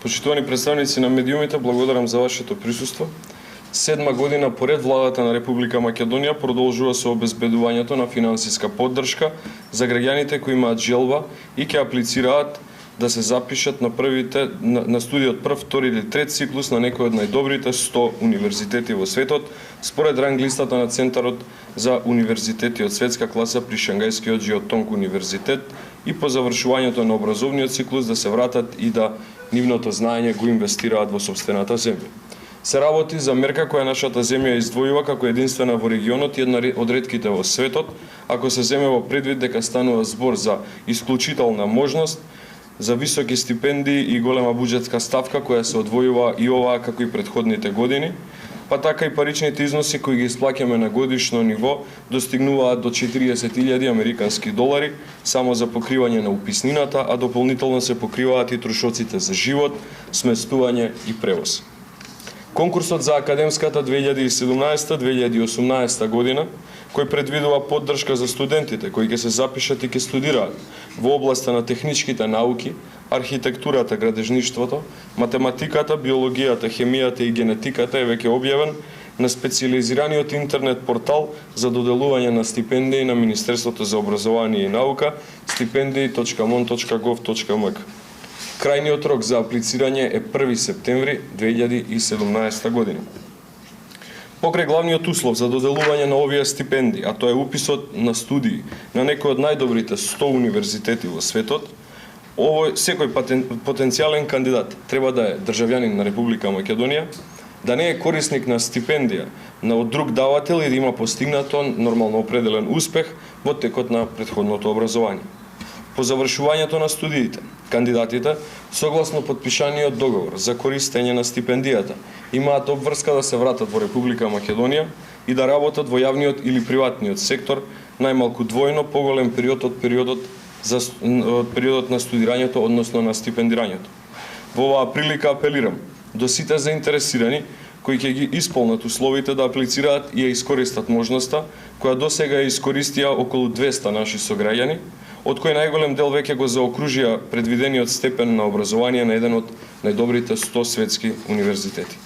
Почитувани представници на медиумите, благодарам за вашето присуство. 7 година поред владата на Република Македонија продолжува со обезбедувањето на финансиска поддршка за граѓаните кои имаат желба и ќе аплицираат да се запишат на студиот прв, втори или трет циклус на некој од најдобрите 100 универзитети во светот, според ранг листата на Центарот за универзитети од светска класа при Шангајскиот Джиотонг универзитет, и по завршувањето на образовниот циклус да се вратат и да нивното знаење го инвестираат во сопствената земја. Се работи за мерка која нашата земја издвојува како единствена во регионот и една од ретките во светот, ако се земе во предвид дека станува збор за исклучителна можност за високи стипендии и голема буџетска ставка која се одвојува и оваа како и претходните години, па така и паричните износи кои ги исплаќаме на годишно ниво достигнуваат до 40.000 американски долари само за покривање на уписнината, а дополнително се покриваат и трошоците за живот, сместување и превоз. Конкурсот за академската 2017-2018 година, кој предвидува поддршка за студентите кои ќе се запишат и ќе студираат во областа на техничките науки, архитектурата, градежништвото, математиката, биологијата, хемијата и генетиката е веќе објавен на специјализираниот интернет портал за доделување на стипендии на Министерството за образование и наука stipendii.mon.gov.mk. Крајниот рок за аплицирање е 1 септември 2017 година. Покрај главниот услов за доделување на овие стипендии, а тоа е уписот на студии на некој од најдобрите 100 универзитети во светот, секој потенцијален кандидат треба да е државјанин на Република Македонија, да не е корисник на стипендија од друг давател и да има постигнато нормално определен успех во текот на претходното образование. По завршувањето на студиите, кандидатите, согласно подпишаниот договор за користење на стипендијата, имаат обврска да се вратат во Република Македонија и да работат во јавниот или приватниот сектор најмалку двојно поголем период од периодот на студирањето, односно на стипендирањето. Во оваа прилика апелирам до сите заинтересирани кои ќе ги исполнат условите да аплицираат и ја искористат можноста која досега ја искористија околу 200 наши сограѓани, од кој најголем дел веќе го заокружија предвидениот степен на образование на еден од најдобрите 100 светски универзитети.